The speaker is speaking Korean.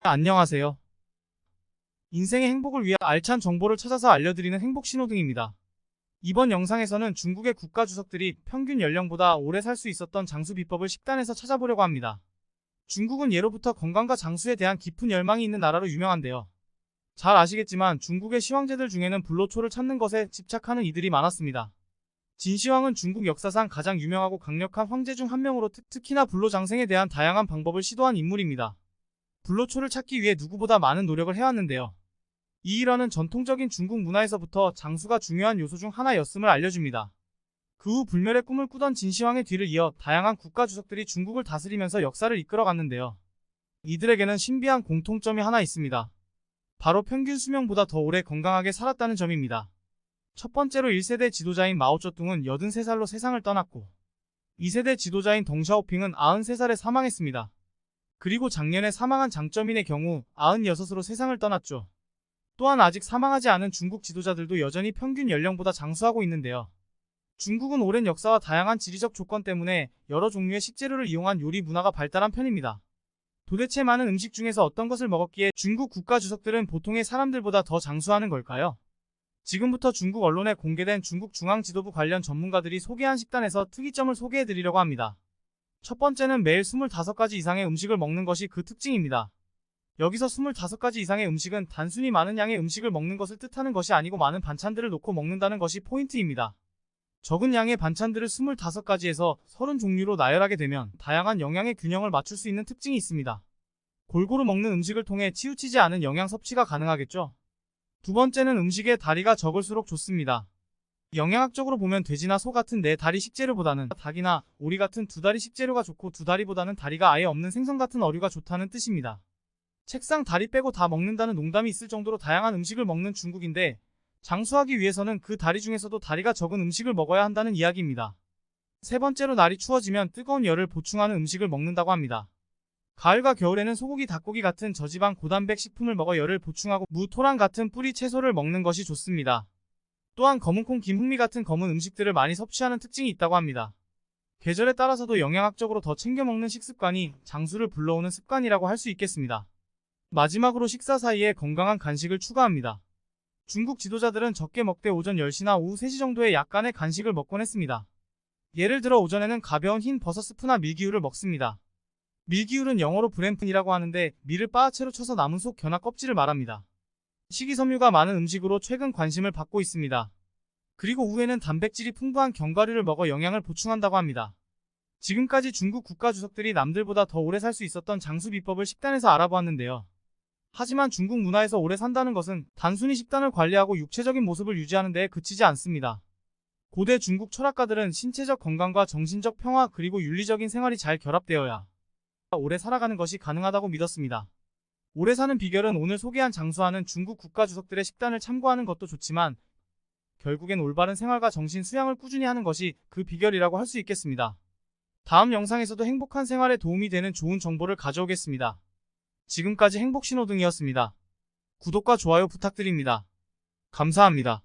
안녕하세요. 인생의 행복을 위해 알찬 정보를 찾아서 알려드리는 행복신호등입니다. 이번 영상에서는 중국의 국가주석들이 평균 연령보다 오래 살 수 있었던 장수 비법을 식단에서 찾아보려고 합니다. 중국은 예로부터 건강과 장수에 대한 깊은 열망이 있는 나라로 유명한데요. 잘 아시겠지만 중국의 시황제들 중에는 불로초를 찾는 것에 집착하는 이들이 많았습니다. 진시황은 중국 역사상 가장 유명하고 강력한 황제 중 한 명으로 특히나 불로장생에 대한 다양한 방법을 시도한 인물입니다. 불로초를 찾기 위해 누구보다 많은 노력을 해왔는데요. 이 일화는 전통적인 중국 문화에서부터 장수가 중요한 요소 중 하나였음을 알려줍니다. 그 후 불멸의 꿈을 꾸던 진시황의 뒤를 이어 다양한 국가주석들이 중국을 다스리면서 역사를 이끌어갔는데요. 이들에게는 신비한 공통점이 하나 있습니다. 바로 평균 수명보다 더 오래 건강하게 살았다는 점입니다. 첫 번째로 1세대 지도자인 마오쩌둥은 83살로 세상을 떠났고 2세대 지도자인 덩샤오핑은 93살에 사망했습니다. 그리고 작년에 사망한 장쩌민의 경우 96으로 세상을 떠났죠. 또한 아직 사망하지 않은 중국 지도자들도 여전히 평균 연령보다 장수하고 있는데요. 중국은 오랜 역사와 다양한 지리적 조건 때문에 여러 종류의 식재료를 이용한 요리 문화가 발달한 편입니다. 도대체 많은 음식 중에서 어떤 것을 먹었기에 중국 국가주석들은 보통의 사람들보다 더 장수하는 걸까요? 지금부터 중국 언론에 공개된 중국 중앙지도부 관련 전문가들이 소개한 식단에서 특이점을 소개해드리려고 합니다. 첫 번째는 매일 25가지 이상의 음식을 먹는 것이 그 특징입니다. 여기서 25가지 이상의 음식은 단순히 많은 양의 음식을 먹는 것을 뜻하는 것이 아니고 많은 반찬들을 놓고 먹는다는 것이 포인트입니다. 적은 양의 반찬들을 25가지에서 30종류로 나열하게 되면 다양한 영양의 균형을 맞출 수 있는 특징이 있습니다. 골고루 먹는 음식을 통해 치우치지 않은 영양 섭취가 가능하겠죠. 두 번째는 음식의 다리가 적을수록 좋습니다. 영양학적으로 보면 돼지나 소 같은 네 다리 식재료보다는 닭이나 오리 같은 두 다리 식재료가 좋고 두 다리보다는 다리가 아예 없는 생선 같은 어류가 좋다는 뜻입니다. 책상 다리 빼고 다 먹는다는 농담이 있을 정도로 다양한 음식을 먹는 중국인데 장수하기 위해서는 그 다리 중에서도 다리가 적은 음식을 먹어야 한다는 이야기입니다. 세 번째로 날이 추워지면 뜨거운 열을 보충하는 음식을 먹는다고 합니다. 가을과 겨울에는 소고기, 닭고기 같은 저지방 고단백 식품을 먹어 열을 보충하고 무, 토랑 같은 뿌리 채소를 먹는 것이 좋습니다. 또한 검은콩, 김, 흑미 같은 검은 음식들을 많이 섭취하는 특징이 있다고 합니다. 계절에 따라서도 영양학적으로 더 챙겨 먹는 식습관이 장수를 불러오는 습관이라고 할 수 있겠습니다. 마지막으로 식사 사이에 건강한 간식을 추가합니다. 중국 지도자들은 적게 먹되 오전 10시나 오후 3시 정도에 약간의 간식을 먹곤 했습니다. 예를 들어 오전에는 가벼운 흰 버섯 스프나 밀기울을 먹습니다. 밀기울은 영어로 브렌픈이라고 하는데 밀을 빠아채로 쳐서 남은 속 겨나 껍질을 말합니다. 식이섬유가 많은 음식으로 최근 관심을 받고 있습니다. 그리고 오후에는 단백질이 풍부한 견과류를 먹어 영양을 보충한다고 합니다. 지금까지 중국 국가주석들이 남들보다 더 오래 살 수 있었던 장수 비법을 식단에서 알아보았는데요. 하지만 중국 문화에서 오래 산다는 것은 단순히 식단을 관리하고 육체적인 모습을 유지하는 데에 그치지 않습니다. 고대 중국 철학가들은 신체적 건강과 정신적 평화 그리고 윤리적인 생활이 잘 결합되어야 오래 살아가는 것이 가능하다고 믿었습니다. 오래 사는 비결은 오늘 소개한 장수하는 중국 국가주석들의 식단을 참고하는 것도 좋지만 결국엔 올바른 생활과 정신 수양을 꾸준히 하는 것이 그 비결이라고 할 수 있겠습니다. 다음 영상에서도 행복한 생활에 도움이 되는 좋은 정보를 가져오겠습니다. 지금까지 행복신호등이었습니다. 구독과 좋아요 부탁드립니다. 감사합니다.